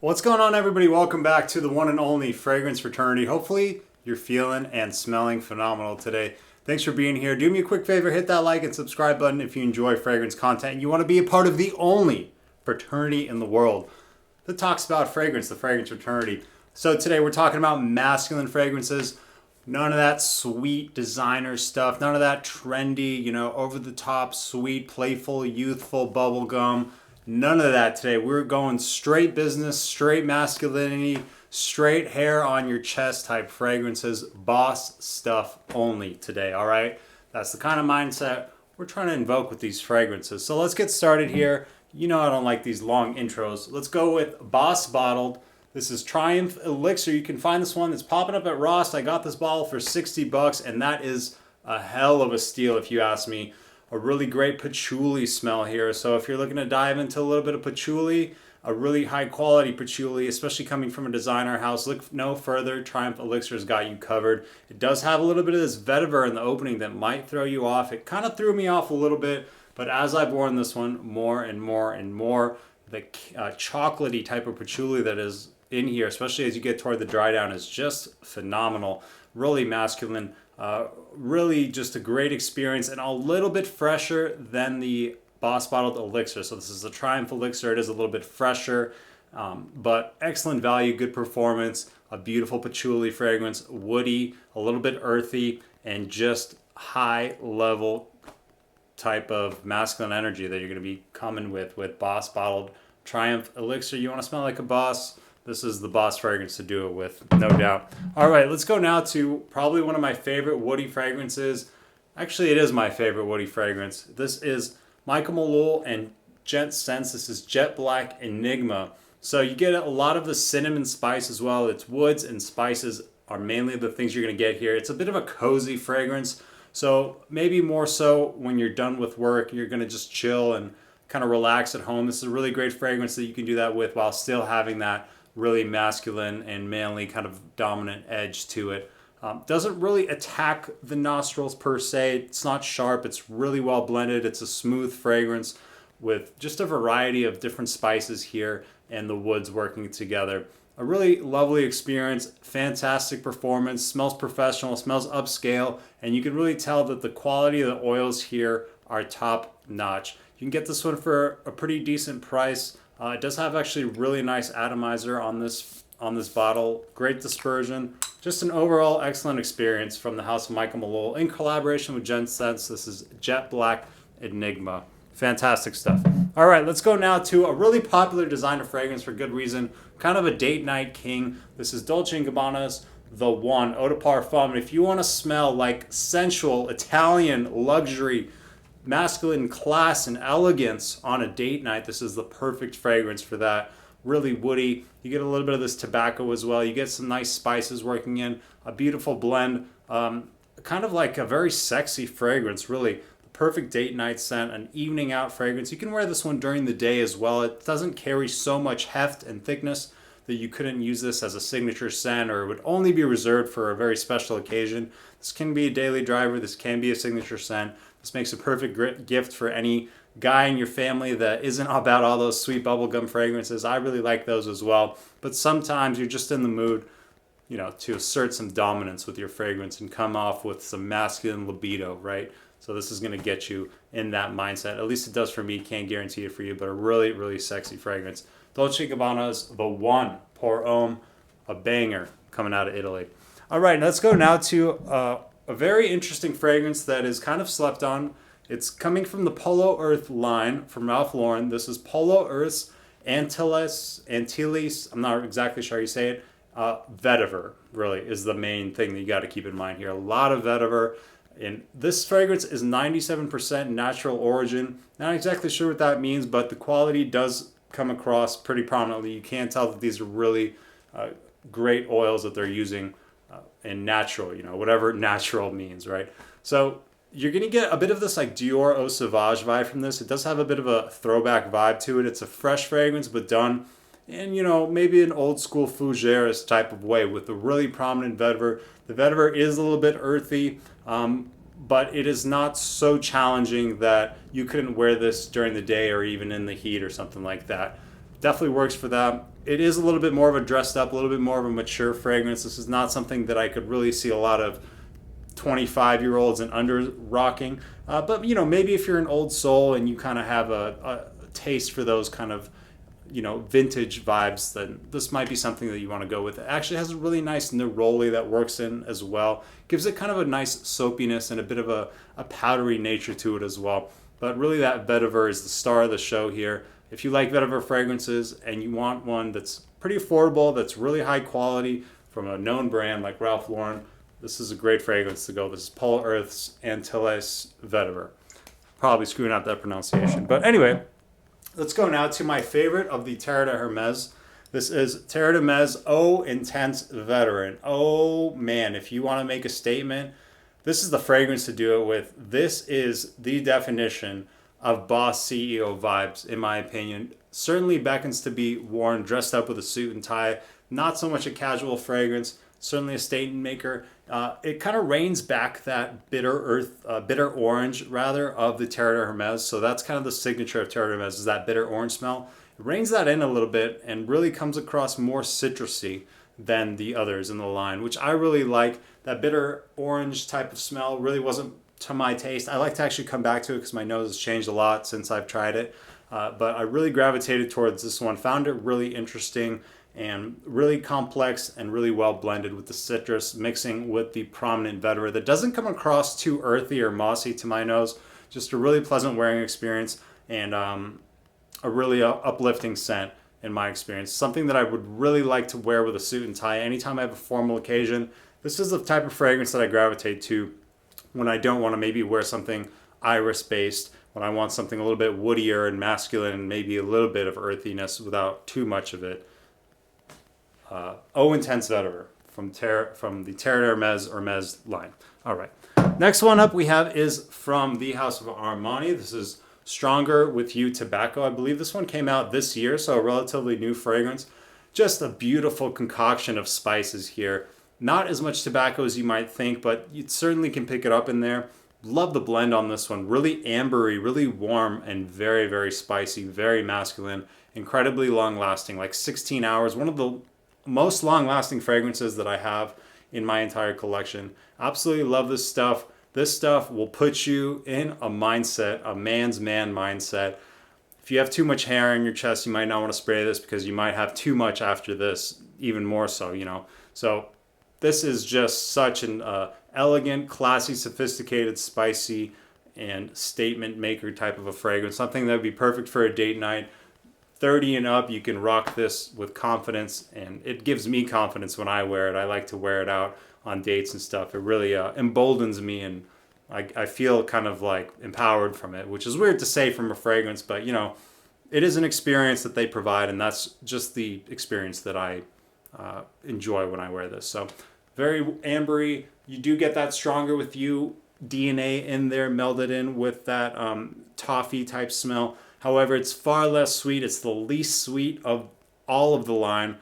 What's going on, everybody? Welcome back to the one and only Fragrance Fraternity. Hopefully you're feeling and smelling phenomenal today. Thanks for being here. Do me a quick favor, hit that like and subscribe button if you enjoy fragrance content and you want to be a part of the only fraternity in the world that talks about fragrance, the Fragrance Fraternity. So today we're talking about masculine fragrances. None of that sweet designer stuff, none of that trendy, over the top, sweet, playful, youthful bubblegum. None of that today. We're going straight business, straight masculinity, straight hair on your chest type fragrances, boss stuff only today, all right? That's the kind of mindset we're trying to invoke with these fragrances. So let's get started here. You know I don't like these long intros. Let's go with Boss Bottled. This is Triumph Elixir. You can find this one. It's popping up at Ross. I got this bottle for $60, and that is a hell of a steal if you ask me. A really great patchouli smell here. So if you're looking to dive into a little bit of patchouli, a really high quality patchouli, especially coming from a designer house, look no further. Triumph Elixir's got you covered. It does have a little bit of this vetiver in the opening that might throw you off. It kind of threw me off a little bit, but as I've worn this one more and more and more, the chocolatey type of patchouli that is in here, especially as you get toward the dry down, is just phenomenal. Really masculine. Really just a great experience and a little bit fresher than the Boss Bottled Elixir. So this is the Triumph Elixir. It is a little bit fresher, but excellent value, good performance, a beautiful patchouli fragrance, woody, a little bit earthy, and just high level type of masculine energy that you're going to be coming with Boss Bottled Triumph Elixir. You want to smell like a boss? This is the boss fragrance to do it with, no doubt. All right, let's go now to probably one of my favorite woody fragrances. Actually, it is my favorite woody fragrance. This is Michael Malul and Gent Scents. This is Jet Black Enigma. So you get a lot of the cinnamon spice as well. It's woods and spices are mainly the things you're going to get here. It's a bit of a cozy fragrance. So maybe more so when you're done with work, you're going to just chill and kind of relax at home. This is a really great fragrance that you can do that with while still having that really masculine and manly kind of dominant edge to it. Doesn't really attack the nostrils per se. It's not sharp. It's really well blended. It's a smooth fragrance with just a variety of different spices here and the woods working together. A really lovely experience, fantastic performance, smells professional, smells upscale, and you can really tell that the quality of the oils here are top notch. You can get this one for a pretty decent price. It does have actually really nice atomizer on this bottle. Great dispersion. Just an overall excellent experience from the house of Michael Malul in collaboration with Gent Scents. This is Jet Black Enigma. Fantastic stuff. All right, let's go now to a really popular designer fragrance for good reason. Kind of a date night king. This is Dolce & Gabbana's The One, Eau de Parfum. If you want to smell like sensual, Italian, luxury, masculine class and elegance on a date night, this is the perfect fragrance for that. Really woody. You get a little bit of this tobacco as well. You get some nice spices working in. A beautiful blend. Kind of like a very sexy fragrance, really. The perfect date night scent, an evening out fragrance. You can wear this one during the day as well. It doesn't carry so much heft and thickness that you couldn't use this as a signature scent, or it would only be reserved for a very special occasion. This can be a daily driver. This can be a signature scent. This makes a perfect gift for any guy in your family that isn't about all those sweet bubblegum fragrances. I really like those as well. But sometimes you're just in the mood, to assert some dominance with your fragrance and come off with some masculine libido, right? So this is going to get you in that mindset. At least it does for me. Can't guarantee it for you, but a really, really sexy fragrance. Dolce & Gabbana's The One, Pour Homme, a banger coming out of Italy. All right, let's go now to a very interesting fragrance that is kind of slept on. It's coming from the Polo Earth line from Ralph Lauren. This is Polo Earth's Antilles. I'm not exactly sure how you say it. Vetiver really is the main thing that you got to keep in mind here. A lot of vetiver. And this fragrance is 97% natural origin. Not exactly sure what that means, but the quality does come across pretty prominently. You can tell that these are really great oils that they're using and natural, whatever natural means, right? So you're going to get a bit of this like Dior Eau Sauvage vibe from this. It does have a bit of a throwback vibe to it. It's a fresh fragrance, but done in, maybe an old school fougères type of way with a really prominent vetiver. The vetiver is a little bit earthy, but it is not so challenging that you couldn't wear this during the day or even in the heat or something like that. Definitely works for that. it is a little bit more of a dressed up, a little bit more of a mature fragrance. This is not something that I could really see a lot of 25-year-olds and under rocking. But you know, maybe if you're an old soul and you kind of have a taste for those kind of, you know, vintage vibes, then this might be something that you want to go with. It actually has a really nice neroli that works in as well. Gives it kind of a nice soapiness and a bit of a powdery nature to it as well. But really that Vetiver is the star of the show here. If you like vetiver fragrances and you want one that's pretty affordable, that's really high quality from a known brand like Ralph Lauren, this is a great fragrance to go. This is Polo Earth's Antilles Vetiver. Probably screwing up that pronunciation. But anyway, let's go now to my favorite of the Terre de Hermes. This is Terre de Hermes Eau Intense Veteran. Oh man, if you want to make a statement, this is the fragrance to do it with. This is the definition of boss CEO vibes, in my opinion. Certainly beckons to be worn dressed up with a suit and tie. Not so much a casual fragrance. Certainly a statement maker. It kind of reins back that bitter orange rather of the Terre de Hermes. So that's kind of the signature of Terre de Hermes, is that bitter orange smell. It reins that in a little bit and really comes across more citrusy than the others in the line, which I really like. That bitter orange type of smell really wasn't to my taste. I like to actually come back to it because my nose has changed a lot since I've tried it. But I really gravitated towards this one. Found it really interesting and really complex and really well blended with the citrus mixing with the prominent vetiver that doesn't come across too earthy or mossy to my nose. Just a really pleasant wearing experience and a really uplifting scent in my experience. Something that I would really like to wear with a suit and tie anytime I have a formal occasion. This is the type of fragrance that I gravitate to when I don't want to maybe wear something iris based, when I want something a little bit woodier and masculine and maybe a little bit of earthiness without too much of it. Eau Intense Vetiver from the Terre de Hermes line. All right. Next one up we have is from the House of Armani. This is Stronger With You Tobacco. I believe this one came out this year, so a relatively new fragrance. Just a beautiful concoction of spices here. Not as much tobacco as you might think, but you certainly can pick it up in there. Love the blend on this one. Really ambery, really warm, and very, very spicy, very masculine. Incredibly long-lasting, like 16 hours. One of the most long-lasting fragrances that I have in my entire collection. Absolutely love this stuff. This stuff will put you in a mindset, a man's man mindset. If you have too much hair in your chest, you might not want to spray this because you might have too much after this, even more so, you know. So this is just such an elegant, classy, sophisticated, spicy, and statement maker type of a fragrance. Something that would be perfect for a date night. 30 and up, you can rock this with confidence, and it gives me confidence when I wear it. I like to wear it out on dates and stuff. It really emboldens me, and I feel kind of like empowered from it, which is weird to say from a fragrance, but you know, it is an experience that they provide, and that's just the experience that I enjoy when I wear this. So very ambery. You do get that Stronger With You DNA in there, melded in with that toffee type smell. However, it's far less sweet. It's the least sweet of all of the line.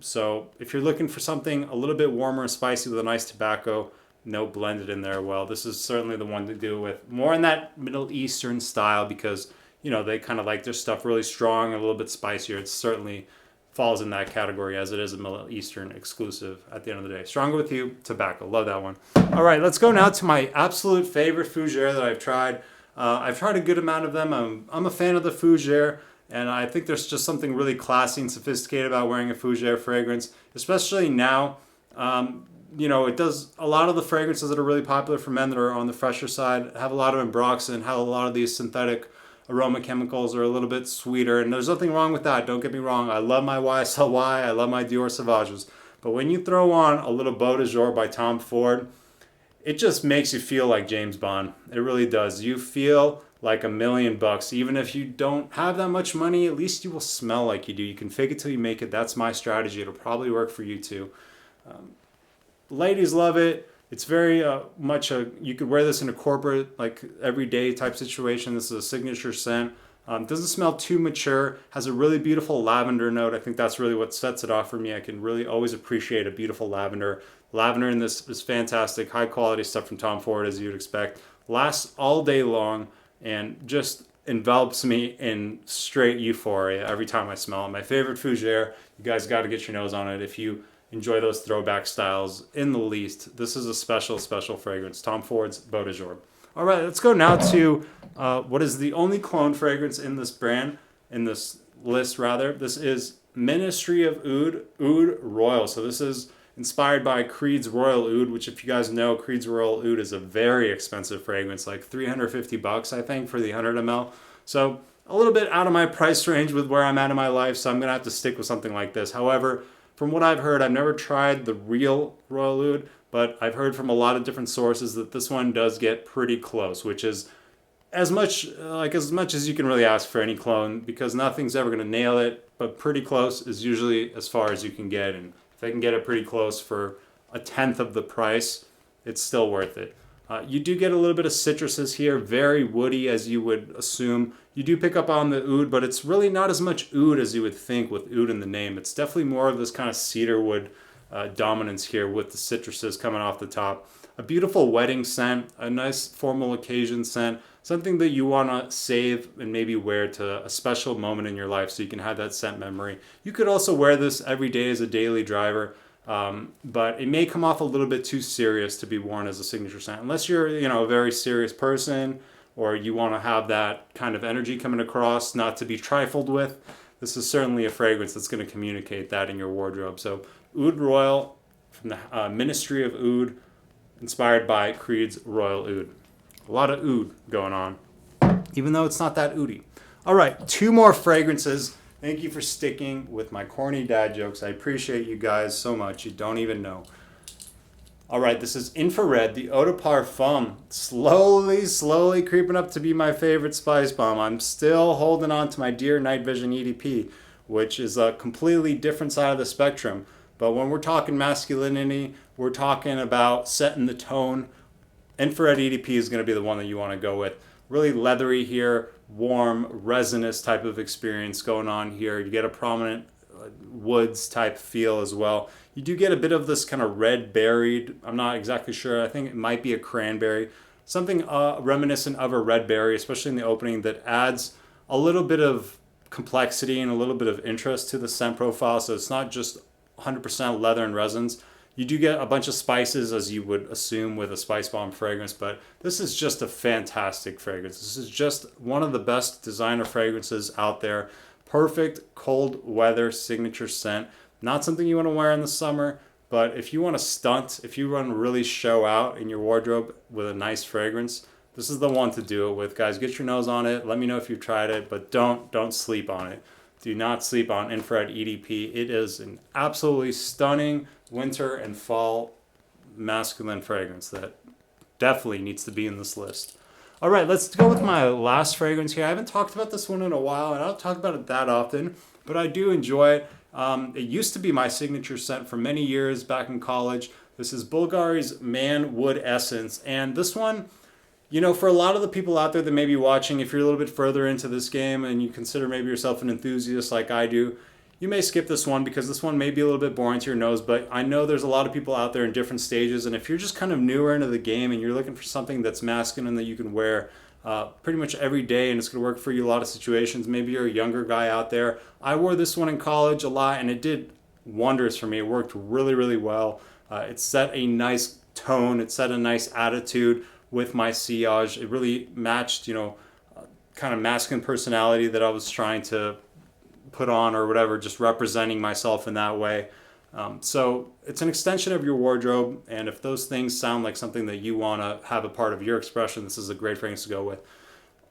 So if you're looking for something a little bit warmer and spicy with a nice tobacco note blended in there, well, this is certainly the one to do with. More in that Middle Eastern style because, you know, they kind of like their stuff really strong and a little bit spicier. It certainly falls in that category as it is a Middle Eastern exclusive at the end of the day. Stronger With You, tobacco. Love that one. All right, let's go now to my absolute favorite fougere that I've tried. I've tried a good amount of them. I'm a fan of the fougere, and I think there's just something really classy and sophisticated about wearing a fougere fragrance, especially now. You know, it does a lot of the fragrances that are really popular for men that are on the fresher side have a lot of ambroxan, have a lot of these synthetic aroma chemicals are a little bit sweeter, and there's nothing wrong with that. Don't get me wrong. I love my YSL-Y. I love my Dior Sauvages. But when you throw on a little Beau de Jour by Tom Ford, it just makes you feel like James Bond. It really does. You feel like $1,000,000. Even if you don't have that much money, at least you will smell like you do. You can fake it till you make it. That's my strategy. It'll probably work for you too. Ladies love it. It's very much you could wear this in a corporate, like everyday type situation. This is a signature scent. Doesn't smell too mature. Has a really beautiful lavender note. I think that's really what sets it off for me. I can really always appreciate a beautiful lavender. Lavender in this is fantastic. High quality stuff from Tom Ford, as you'd expect. Lasts all day long and just envelops me in straight euphoria every time I smell it. My favorite fougere. You guys got to get your nose on it if you enjoy those throwback styles in the least. This is a special, special fragrance. Tom Ford's Beau. All right, let's go now to what is the only clone fragrance in this brand, in this list rather. This is Ministry of Oud Royal. So this is inspired by Creed's Royal Oud, which if you guys know, Creed's Royal Oud is a very expensive fragrance, like $350 I think for the 100 ml. So a little bit out of my price range with where I'm at in my life, so I'm gonna have to stick with something like this. However, from what I've heard, I've never tried the real Royal Oud, but I've heard from a lot of different sources that this one does get pretty close, which is as much as you can really ask for any clone, because nothing's ever gonna nail it, but pretty close is usually as far as you can get. And if they can get it pretty close for a tenth of the price, it's still worth it. You do get a little bit of citruses here, very woody as you would assume. You do pick up on the oud, but it's really not as much oud as you would think with oud in the name. It's definitely more of this kind of cedar wood dominance here with the citruses coming off the top. A beautiful wedding scent, a nice formal occasion scent, something that you want to save and maybe wear to a special moment in your life so you can have that scent memory. You could also wear this every day as a daily driver. But it may come off a little bit too serious to be worn as a signature scent, unless you're, a very serious person or you want to have that kind of energy coming across, not to be trifled with. This is certainly a fragrance that's going to communicate that in your wardrobe. So Oud Royal from the Ministry of Oud, inspired by Creed's Royal Oud. A lot of oud going on, even though it's not that oudy. All right, 2 more fragrances. Thank you for sticking with my corny dad jokes. I appreciate you guys so much. You don't even know. All right, this is Infrared, the Eau de Parfum. Slowly creeping up to be my favorite spice bomb. I'm still holding on to my dear Night Vision EDP, which is a completely different side of the spectrum. But when we're talking masculinity, we're talking about setting the tone. Infrared EDP is going to be the one that you want to go with. Really leathery here, warm, resinous type of experience going on here. You get a prominent woods type feel as well. You do get a bit of this kind of red berried, I'm not exactly sure, I think it might be a cranberry, something reminiscent of a red berry, especially in the opening, that adds a little bit of complexity and a little bit of interest to the scent profile. So it's not just 100% leather and resins. You do get a bunch of spices, as you would assume with a spice bomb fragrance, but this is just a fantastic fragrance. This is just one of the best designer fragrances out there. Perfect cold weather signature scent. Not something you want to wear in the summer, but if you want to stunt, if you want to really show out in your wardrobe with a nice fragrance, this is the one to do it with. Guys, get your nose on it. Let me know if you've tried it, but don't sleep on it. Do not sleep on Infrared EDP. It is an absolutely stunning winter and fall masculine fragrance that definitely needs to be in this list. All right, let's go with my last fragrance here. I haven't talked about this one in a while, and I don't talk about it that often, but I do enjoy it. It used to be my signature scent for many years back in college. This is Bvlgari's Man Wood Essence, and this one, for a lot of the people out there that may be watching, if you're a little bit further into this game and you consider maybe yourself an enthusiast like I do, you may skip this one because this one may be a little bit boring to your nose, but I know there's a lot of people out there in different stages, and if you're just kind of newer into the game and you're looking for something that's masculine that you can wear pretty much every day and it's going to work for you in a lot of situations, maybe you're a younger guy out there. I wore this one in college a lot and it did wonders for me. It worked really, really well. It set a nice tone. It set a nice attitude with my sillage. It really matched, kind of masculine personality that I was trying to put on or whatever, just representing myself in that way. So it's an extension of your wardrobe, and if those things sound like something that you want to have a part of your expression, this is a great fragrance to go with.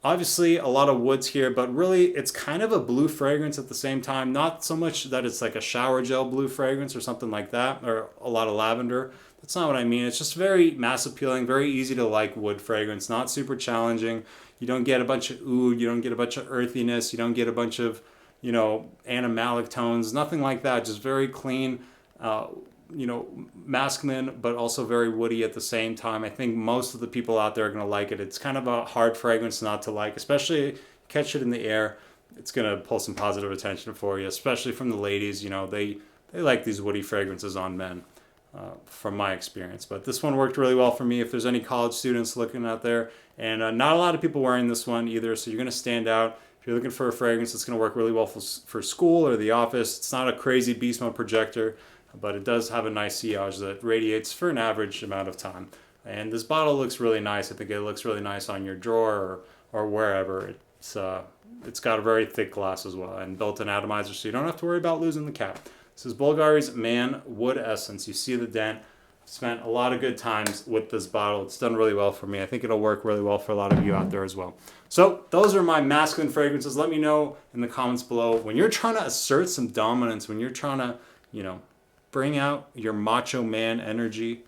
Obviously, a lot of woods here, but really it's kind of a blue fragrance at the same time. Not so much that it's like a shower gel blue fragrance or something like that, or a lot of lavender. That's not what I mean. It's just very mass appealing, very easy to like wood fragrance, not super challenging. You don't get a bunch of oud, you don't get a bunch of earthiness, you don't get a bunch of, animalic tones, nothing like that. Just very clean, masculine, but also very woody at the same time. I think most of the people out there are going to like it. It's kind of a hard fragrance not to like, especially catch it in the air. It's going to pull some positive attention for you, especially from the ladies. They like these woody fragrances on men. from my experience. But this one worked really well for me. If there's any college students looking out there, and not a lot of people wearing this one either, so you're going to stand out. If you're looking for a fragrance that's going to work really well for school or the office, it's not a crazy beast mode projector, but it does have a nice sillage that radiates for an average amount of time. And this bottle looks really nice. I think it looks really nice on your drawer or wherever. It's got a very thick glass as well, and built-in atomizer, so you don't have to worry about losing the cap. This is Bvlgari's Man Wood Essence. You see the dent. Spent a lot of good times with this bottle. It's done really well for me. I think it'll work really well for a lot of you out there as well. So those are my masculine fragrances. Let me know in the comments below, when you're trying to assert some dominance, when you're trying to, bring out your macho man energy,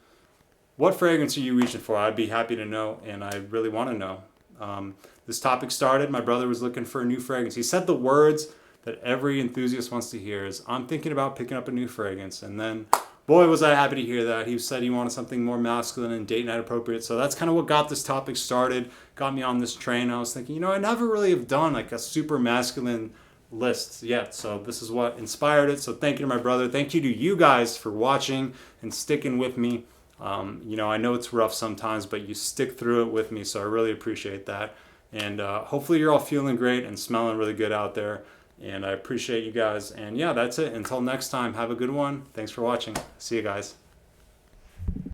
what fragrance are you reaching for? I'd be happy to know, and I really want to know. This topic started, my brother was looking for a new fragrance. He said the words that every enthusiast wants to hear is, I'm thinking about picking up a new fragrance. And then, boy, was I happy to hear that. He said he wanted something more masculine and date night appropriate. So that's kind of what got this topic started, got me on this train. I was thinking, I never really have done like a super masculine list yet. So this is what inspired it. So thank you to my brother. Thank you to you guys for watching and sticking with me. I know it's rough sometimes, but you stick through it with me. So I really appreciate that. And hopefully you're all feeling great and smelling really good out there. And I appreciate you guys. And yeah, that's it. Until next time, have a good one. Thanks for watching. See you guys.